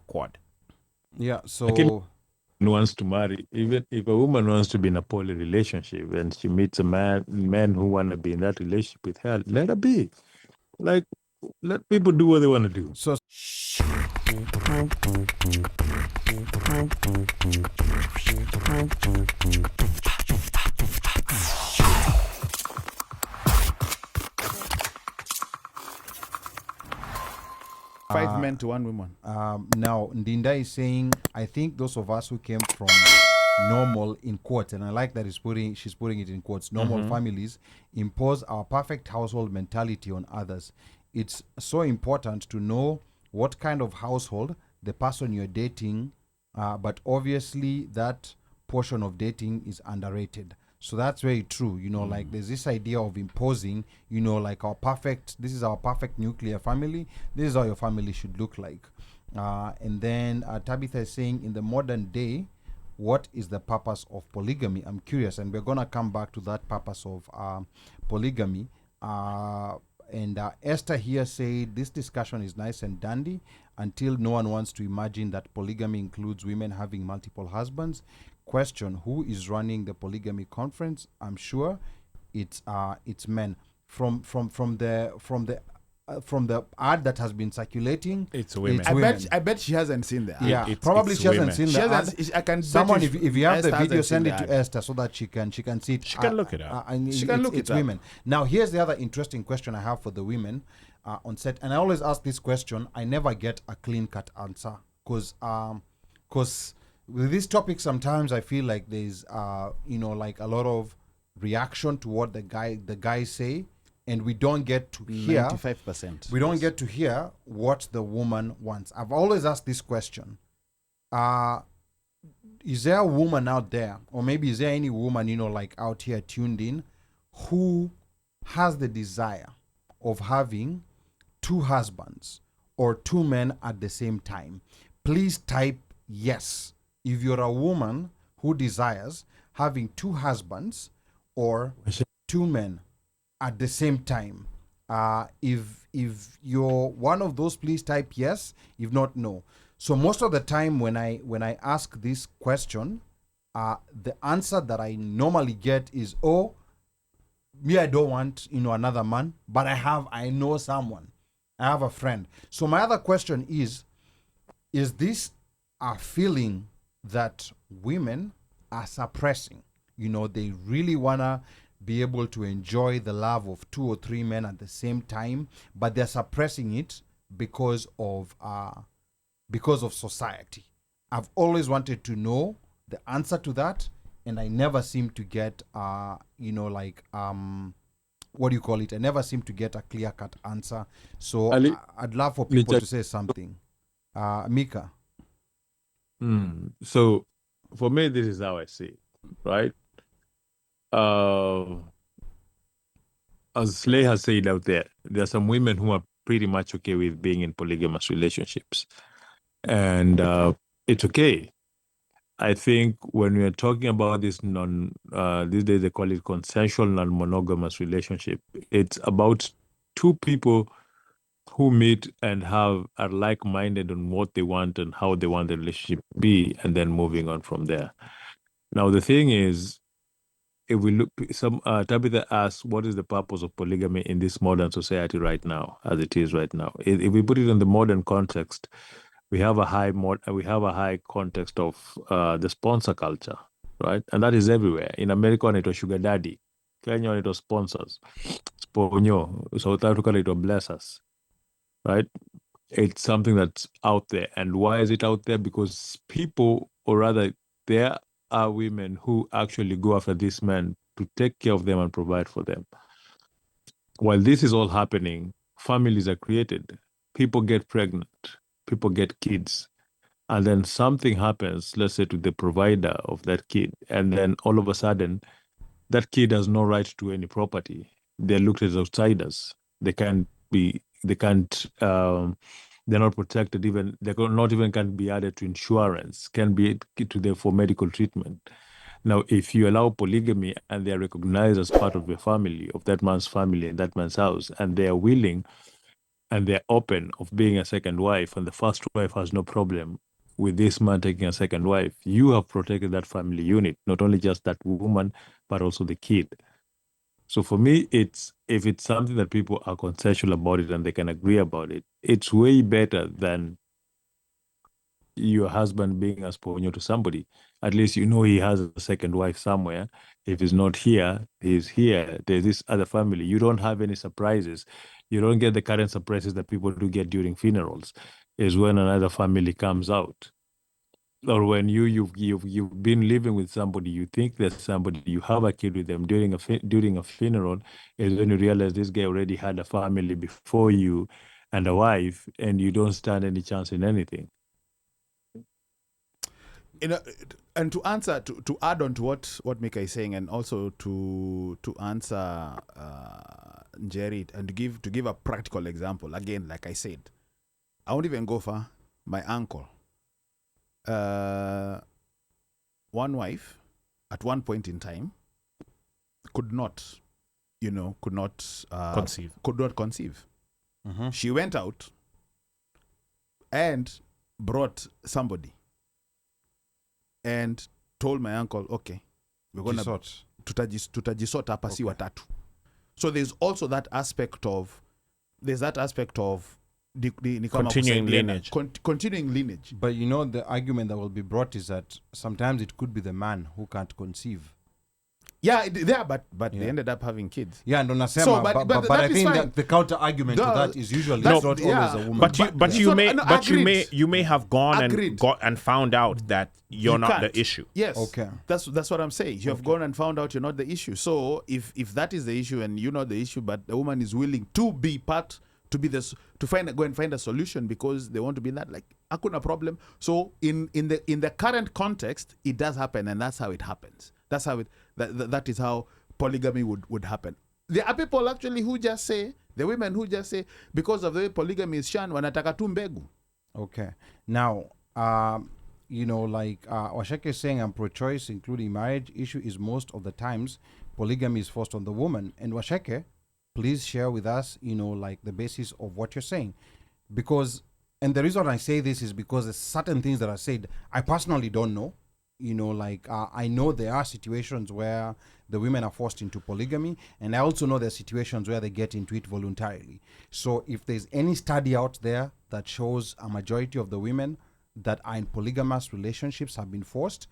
court. Yeah, so wants to marry, even if a woman wants to be in a poly relationship and she meets a man who want to be in that relationship with her, let her be. Like, let people do what they want to do. so 5 men to 1 woman. now Ndinda is saying, I think those of us who came from normal, in quotes, and I like that she's putting it in quotes, normal families impose our perfect household mentality on others. It's so important to know what kind of household the person you're dating, but obviously that portion of dating is underrated. So that's very true. Like there's this idea of imposing, like this is our perfect nuclear family. This is how your family should look like. And then Tabitha is saying, in the modern day, what is the purpose of polygamy? I'm curious, and we're going to come back to that purpose of polygamy. And Esther here said, this discussion is nice and dandy until no one wants to imagine that polygamy includes women having multiple husbands. Question: who is running the polygamy conference? I'm sure it's men. From the ad that has been circulating, It's women. I bet she hasn't seen that. Yeah, It's probably she hasn't women. seen She the ad. hasn't. I can Someone, bet if you have the Esther video, hasn't send seen it to the ad. Esther so that she can see it. She can look it up. She can look it's it up. women. Now, here's the other interesting question I have for the women on set, and I always ask this question. I never get a clean-cut answer because with this topic, sometimes I feel like there's like a lot of reaction to what the guys say, and we don't get to hear 95%. we don't get to hear what the woman wants. I've always asked this question. Is there a woman out there, or maybe is there any woman, like out here tuned in, who has the desire of having 2 husbands or 2 men at the same time? Please type yes if you're a woman who desires having 2 husbands or 2 men at the same time. If you're one of those, please type yes. If not, no. So most of the time when I ask this question, the answer that I normally get is, oh, me, I don't want another man, but I know someone. I have a friend. So my other question is this a feeling that women are suppressing? They really wanna be able to enjoy the love of 2 or 3 men at the same time, but they're suppressing it because of society. I've always wanted to know the answer to that, and I never seem to get what do you call it? I never seem to get a clear-cut answer. So Ali, I'd love for people to say something. Mika. So for me, this is how I see it, right? As Slay has said out there are some women who are pretty much okay with being in polygamous relationships. And it's okay. I think when we are talking about this these days they call it consensual non-monogamous relationship, it's about 2 people who meet and are like-minded on what they want and how they want the relationship to be, and then moving on from there. Now, the thing is, if we look, Tabitha asks, what is the purpose of polygamy in this modern society right now, as it is right now? If we put it in the modern context, we have a high context of the sponsor culture, right? And that is everywhere. In America, it was sugar daddy. Kenya, it was sponsors. Sponyo. South Africa, it was blessers, right? It's something that's out there. And why is it out there? Because people, or rather, there are women who actually go after these men to take care of them and provide for them. While this is all happening, families are created. People get pregnant. People get kids. And then something happens, let's say to the provider of that kid. And then all of a sudden, that kid has no right to any property. They're looked as outsiders. They're not protected even, can't be added to insurance, can be to them for medical treatment. Now, if you allow polygamy and they are recognized as part of the family, of that man's family and that man's house, and they are willing and they're open of being a second wife, and the first wife has no problem with this man taking a second wife, you have protected that family unit, not only just that woman, but also the kid. So for me, if it's something that people are consensual about it and they can agree about it, it's way better than your husband being a sponyo to somebody. At least you know he has a second wife somewhere. If he's not here, he's here. There's this other family. You don't have any surprises. You don't get the current surprises that people do get during funerals. Is when another family comes out, or when you've been living with somebody, you think there's somebody, you have a kid with them during a funeral, is when you realize this guy already had a family before you and a wife, and you don't stand any chance in anything. And to answer, to add on to what Mika is saying, and also to answer Jerry, and to give a practical example, again, like I said, I won't even go far. My uncle, one wife at one point in time could not conceive. Mm-hmm. She went out and brought somebody and told my uncle, okay, we're gonna tutajisort hapa si watatu. So there's also that aspect of continuing lineage. Continuing lineage. But you know, the argument that will be brought is that sometimes it could be the man who can't conceive. Yeah, but they ended up having kids. Yeah, and unasema, So, but I think that the counter argument to that is usually That's- it's not yeah. always a woman. You may have gone Agreed. and found out that you're You not can't. the issue. Yes. Okay. That's what I'm saying. You have gone and found out you're not the issue. So if that is the issue and you're not the issue, but the woman is willing to be part, to be this, to go and find a solution because they want to be that, like, hakuna problem. So in the current context, it does happen, and that's how it happens. That's how that is how polygamy would happen. There are people actually who just say, the women who just say, because of the way polygamy is shunned, wanataka tu mbegu. Okay. Now, Washeke is saying I'm pro-choice, including marriage. Issue is most of the times polygamy is forced on the woman. And Washeke, please share with us, the basis of what you're saying. Because, and the reason I say this is because there's certain things that are said, I personally don't know. I know there are situations where the women are forced into polygamy, and I also know there are situations where they get into it voluntarily. So if there's any study out there that shows a majority of the women that are in polygamous relationships have been forced,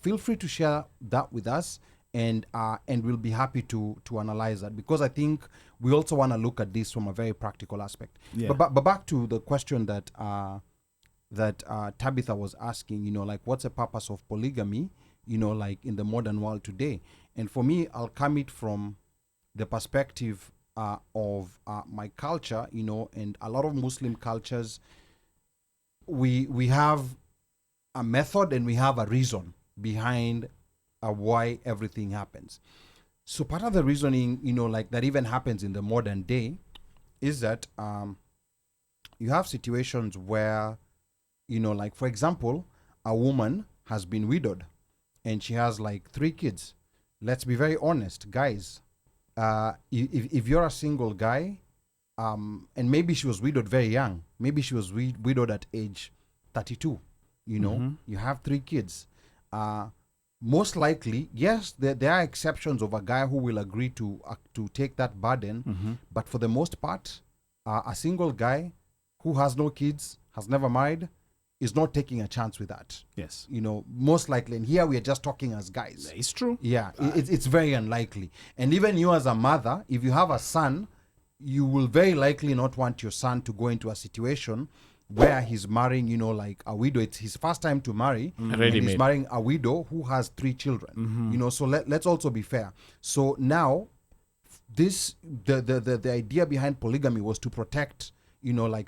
feel free to share that with us, and we'll be happy to analyze that, because I think we also want to look at this from a very practical aspect. Yeah. But back to the question that Tabitha was asking, what's the purpose of polygamy, in the modern world today? And for me, I'll come it from the perspective of my culture, and a lot of Muslim cultures, we have a method and we have a reason behind why everything happens. So part of the reasoning, that even happens in the modern day is that you have situations where, for example, a woman has been widowed and she has 3 kids. Let's be very honest, guys. If you're a single guy, and maybe she was widowed very young, maybe she was widowed at age 32, you have 3 kids. Most likely, yes, there are exceptions of a guy who will agree to take that burden, but for the most part, a single guy who has no kids, has never married, is not taking a chance with that. Yes. Most likely. And here we are just talking as guys. It's true. Yeah, it's very unlikely. And even you as a mother, if you have a son, you will very likely not want your son to go into a situation where he's marrying, a widow. It's his first time to marry. And he's marrying a widow who has 3 children. So let's also be fair. So now, the idea behind polygamy was to protect,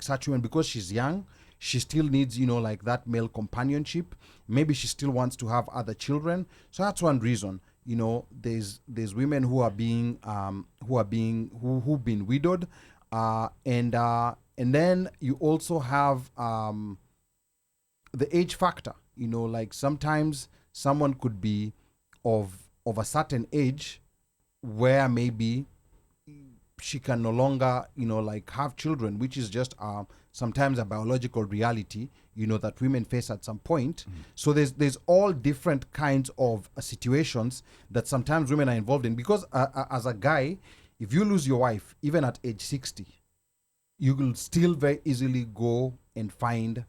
such women, because she's young. She still needs, that male companionship. Maybe she still wants to have other children. So that's one reason. There's women who've been widowed, and then you also have the age factor. Sometimes someone could be of a certain age where maybe she can no longer, like have children, which is just sometimes a biological reality, that women face at some point. So there's all different kinds of situations that sometimes women are involved in. Because as a guy, if you lose your wife, even at age 60, you will still very easily go and find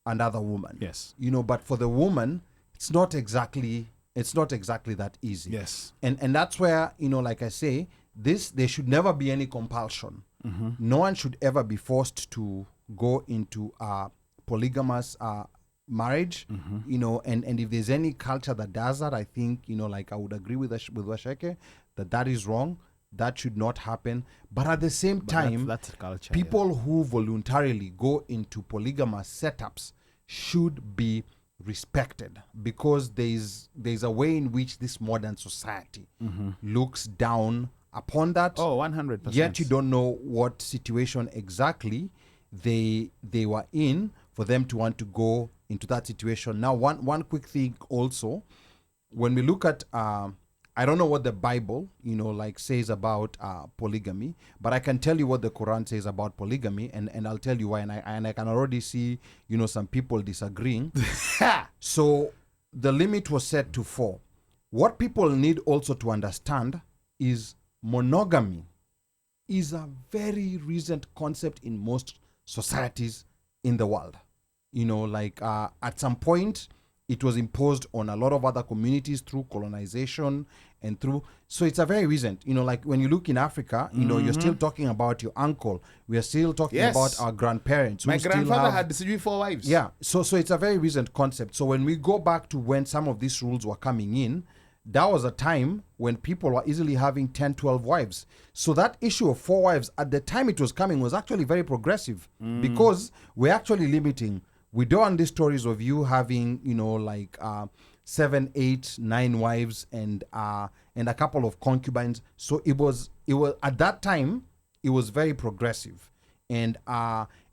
another woman. Yes. But for the woman, it's not exactly that easy. Yes. And that's where, like I say, there should never be any compulsion. No one should ever be forced to go into a polygamous marriage. And if there's any culture that does that, I think, like I would agree with Washeke that is wrong. That should not happen. But at the same time, that's culture, people who voluntarily go into polygamous setups should be respected, because there's a way in which this modern society looks down upon that. 100%. Yet you don't know what situation exactly they were in for them to want to go into that situation. Now, one quick thing also, when we look at I don't know what the Bible, says about polygamy, but I can tell you what the Quran says about polygamy, and I'll tell you why. And I can already see, some people disagreeing. So the limit was set to 4. What people need also to understand is monogamy is a very recent concept in most societies in the world. At some point, it was imposed on a lot of other communities through colonization and so it's a very recent, like when you look in Africa, you're still talking about your uncle. We are still talking about our grandparents. My grandfather had 4 wives. Yeah. So it's a very recent concept. So when we go back to when some of these rules were coming in, that was a time when people were easily having 10, 12 wives. So that issue of 4 wives at the time it was coming was actually very progressive, because we're actually limiting. We don't want these stories of you having, 7, 8, 9 wives and a couple of concubines. So it was at that time it was very progressive, and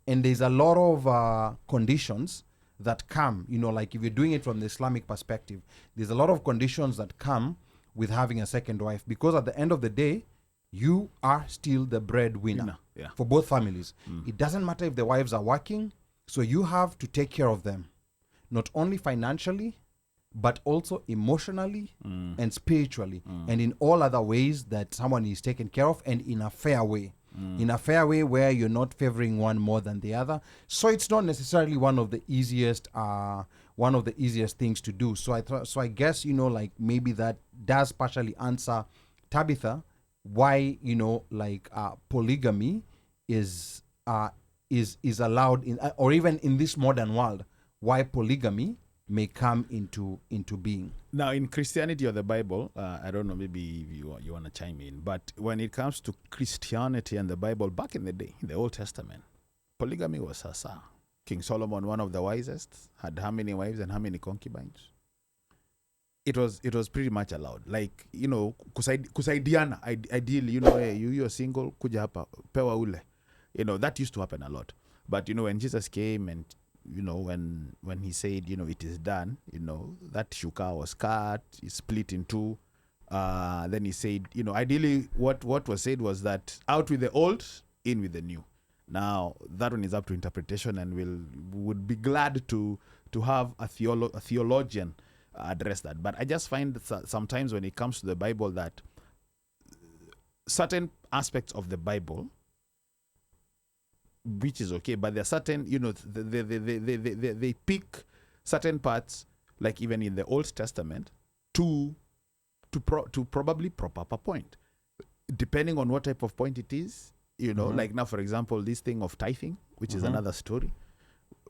there's a lot of conditions that come. Like if you're doing it from the Islamic perspective, there's a lot of conditions that come with having a second wife, because at the end of the day, you are still the breadwinner for both families. It doesn't matter if the wives are working, so you have to take care of them, not only financially, but also emotionally and spiritually, and in all other ways that someone is taken care of, and in a fair way. In a fair way where you're not favoring one more than the other. So it's not necessarily one of the easiest things to do. So I guess maybe that does partially answer, Tabitha, why polygamy is allowed in, or even in this modern world, why polygamy may come into being. Now, in Christianity or the Bible, I don't know, maybe you want to chime in, but when it comes to Christianity and the Bible, back in the day, in the Old Testament, polygamy was sasa. King Solomon, one of the wisest, had how many wives and how many concubines? It was pretty much allowed. Like, kusaidiana, ideally, you're single, kuja hapa, pewa ule. That used to happen a lot. But, when Jesus came and when he said, it is done, that shuka was cut, split in 2. Then he said, ideally what was said was that out with the old, in with the new. Now, that one is up to interpretation, and would be glad to have a theologian address that. But I just find that sometimes when it comes to the Bible that certain aspects of the Bible, which is okay, but there are certain, they pick certain parts, like even in the Old Testament, to probably prop up a point, depending on what type of point it is. Like now, for example, this thing of tithing, which is another story.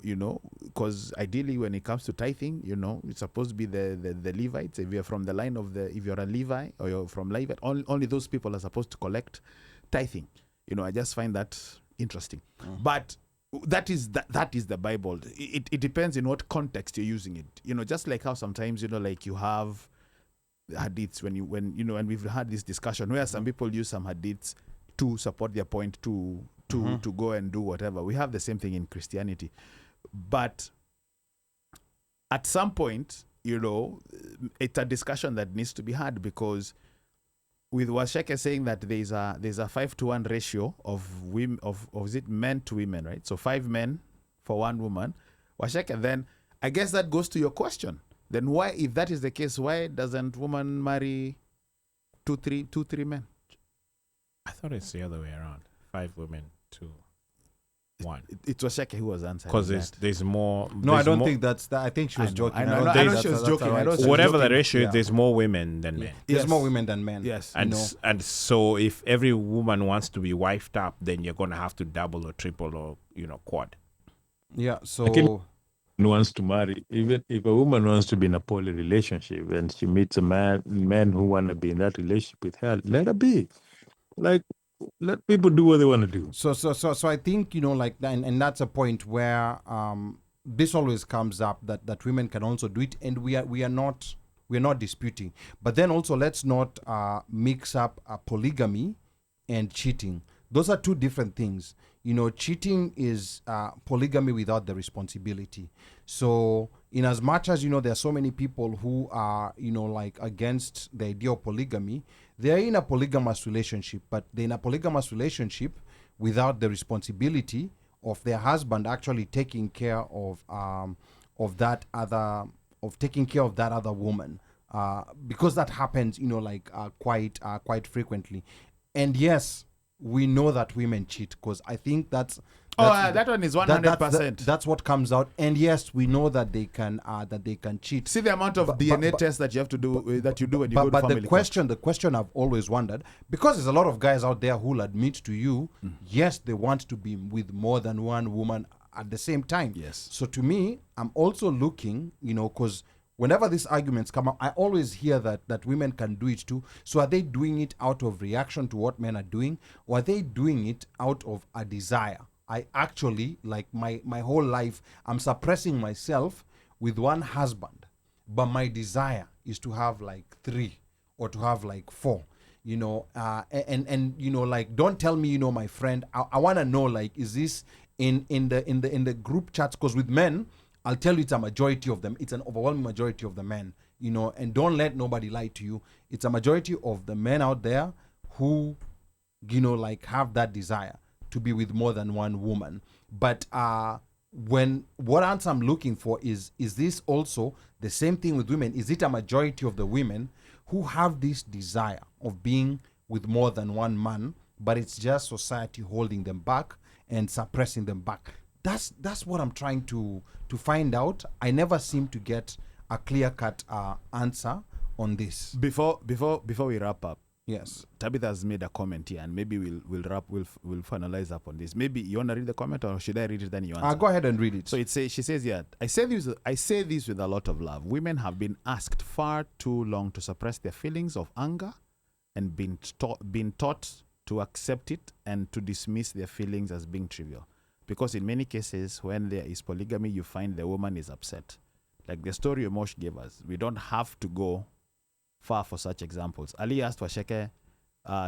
Because ideally, when it comes to tithing, it's supposed to be the Levites. If you're from the line of if you're a Levi or you're from Levite, only those people are supposed to collect tithing. I just find that interesting. But that is the Bible. It depends in what context you're using it. Just like how sometimes like you have hadiths when we've had this discussion where some people use some hadiths to support their point to go and do whatever. We have the same thing in Christianity. But at some point, it's a discussion that needs to be had, because with Washeke saying that there's a 5-to-1 ratio of women of is it men to women, right? So 5 men for 1 woman. Washeke, then I guess that goes to your question. Then why, if that is the case, why doesn't woman marry 2-3 men? I thought it's the other way around. 5 women to 1. It was Sheke who was answering. Because there's more. No, I don't think that's that. I think she was joking. I know she was joking. Whatever the ratio is, there's more women than men. There's more women than men. Yes. And so if every woman wants to be wifed up, then you're going to have to double or triple or, quad. Yeah, so wants to marry, even if a woman wants to be in a poly relationship and she meets a man who want to be in that relationship with her, let her be. Like, let people do what they want to do. So I think, and that's a point where this always comes up that women can also do it, and we are not disputing. But then also let's not mix up polygamy and cheating. Those are 2 different things. Cheating is polygamy without the responsibility. So in as much as, there are so many people who are, against the idea of polygamy, they're in a polygamous relationship, but they're in a polygamous relationship without the responsibility of their husband actually taking care of that other woman, because that happens, quite frequently. And yes, we know that women cheat, because I think that one is 100%. That's what comes out. And yes, we know that they can cheat. See the amount of DNA tests that you have to do that you do when you go to family court. The question I've always wondered, because there's a lot of guys out there who'll admit to you, yes, they want to be with more than one woman at the same time. Yes. So to me, I'm also looking, because whenever these arguments come up, I always hear that women can do it too. So are they doing it out of reaction to what men are doing, or are they doing it out of a desire? I actually, like my whole life, I'm suppressing myself with one husband, but my desire is to have like 3 or to have like 4, don't tell me, my friend, I want to know, like, is this in the group chats? Because with men, I'll tell you it's a majority of them. It's an overwhelming majority of the men, and don't let nobody lie to you. It's a majority of the men out there who, have that desire to be with more than one woman. But what answer I'm looking for is this also the same thing with women? Is it a majority of the women who have this desire of being with more than one man, but it's just society holding them back and suppressing them back? That's what I'm trying to find out. I never seem to get a clear-cut answer on this. Before we wrap up, yes, Tabitha has made a comment here, and maybe we'll finalize up on this. Maybe you want to read the comment, or should I read it? Then you answer. Go ahead and read it. So she says here, I say this with a lot of love. Women have been asked far too long to suppress their feelings of anger, and been taught to accept it and to dismiss their feelings as being trivial. Because in many cases, when there is polygamy, you find the woman is upset. Like the story Omosh gave us, we don't have to go far for such examples. Ali asked Washeke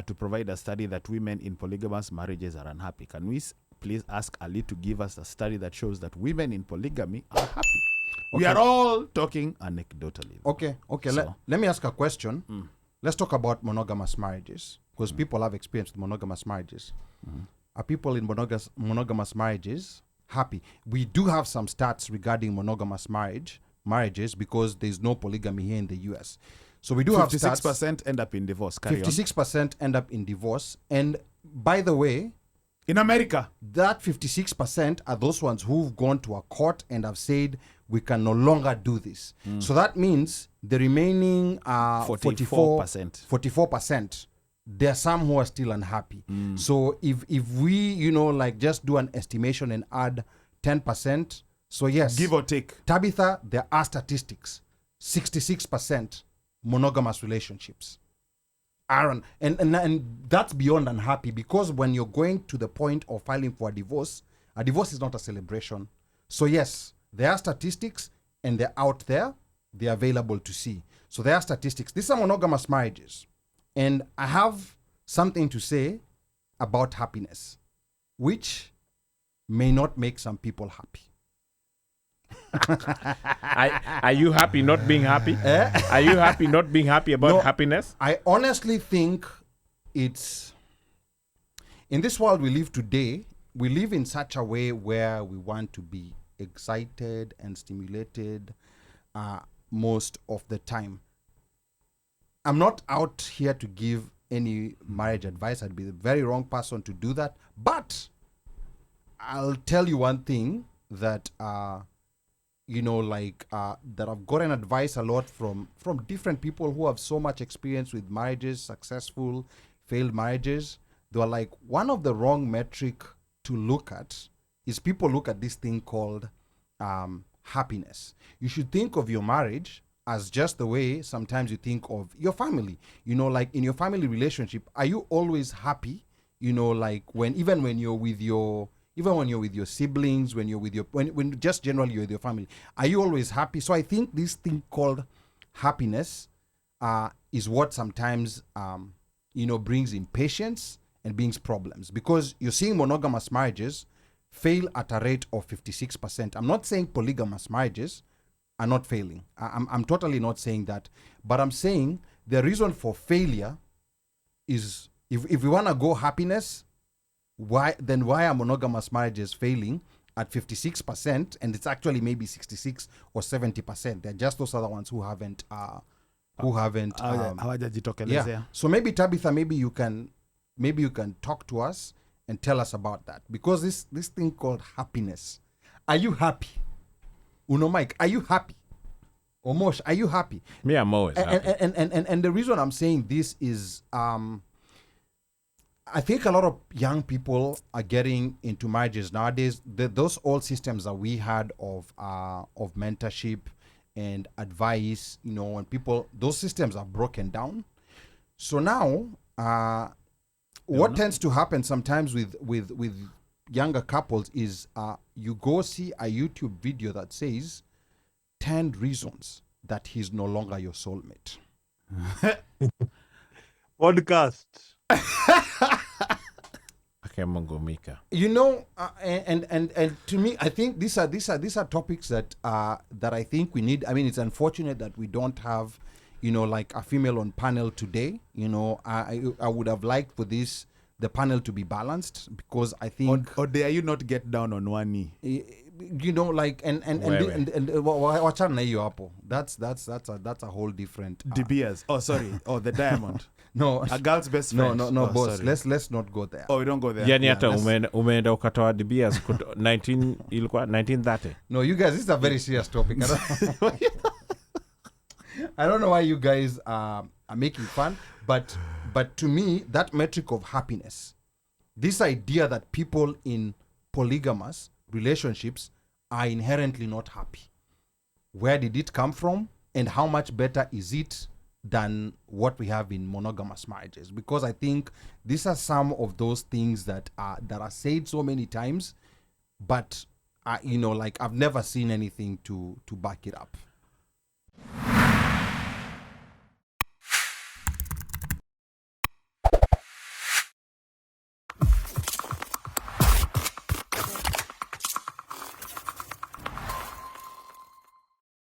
to provide a study that women in polygamous marriages are unhappy. Can we please ask Ali to give us a study that shows that women in polygamy are happy? Okay. We are all talking anecdotally. Okay. So, let me ask a question. Let's talk about monogamous marriages, because people have experience with monogamous marriages. Are people in monogamous marriages happy? We do have some stats regarding monogamous marriages because there's no polygamy here in the US. So we do have stats. 56% end up in divorce. 56% end up in divorce. And by the way, in America, that 56% are those ones who've gone to a court and have said we can no longer do this. So that means the remaining 44%. There are some who are still unhappy. So if we, just do an estimation and add 10%, so yes. Give or take. Tabitha, there are statistics. 66% monogamous relationships. Aaron, and that's beyond unhappy, because when you're going to the point of filing for a divorce is not a celebration. So yes, there are statistics and they're out there. They're available to see. So there are statistics. These are monogamous marriages. And I have something to say about happiness, which may not make some people happy. Are you happy not being happy? Are you happy not being happy about happiness? I honestly think it's in this world we live today, we live in such a way where we want to be excited and stimulated most of the time. I'm not out here to give any marriage advice. I'd be the very wrong person to do that. But I'll tell you one thing that that I've gotten advice a lot from different people who have so much experience with marriages, successful, failed marriages. They were like, one of the wrong metric to look at is people look at this thing called happiness. You should think of your marriage as just the way sometimes you think of your family. Like in your family relationship, are you always happy? Like when you're with your siblings, when just generally you're with your family, are you always happy? So I think this thing called happiness is what sometimes brings impatience and brings problems, because you're seeing monogamous marriages fail at a rate of 56%. I'm not saying polygamous marriages are not failing. I'm totally not saying that, but I'm saying the reason for failure is if we want to go happiness, why are monogamous marriages failing at 56%, and it's actually maybe 66 or 70%? They're just those other ones who haven't hawajajitokelezea. So maybe Tabitha, maybe you can talk to us and tell us about that, because this thing called happiness. Are you happy? Uno Mike, are you happy? Omosh, are you happy? Me, I'm always happy. And the reason I'm saying this is I think a lot of young people are getting into marriages nowadays. Those old systems that we had of mentorship and advice, when those systems are broken down. So now, what tends to happen sometimes with younger couples is you go see a YouTube video that says 10 reasons that he's no longer your soulmate. Podcast. Okay, Mungumika. And to me, I think these are topics that I think we need. I mean, it's unfortunate that we don't have, like a female on panel today. I would have liked for the panel to be balanced, because I think. Or dare you not get down on one knee? Like and wachana na hiyo hapo. That's a whole different. De Beers. Oh, sorry. Oh, the diamond. No, A girl's best friend. No, Oh, boss. sorry. Let's not go there. Oh, we don't go there. Yani hata umeenda ukatoa De Beers 1930. No, you guys, this is a very serious topic. I don't know why you guys are making fun, but to me, that metric of happiness, this idea that people in polygamous relationships are inherently not happy. Where did it come from, and how much better is it than what we have in monogamous marriages? Because I think these are some of those things that are said so many times, but like I've never seen anything to back it up.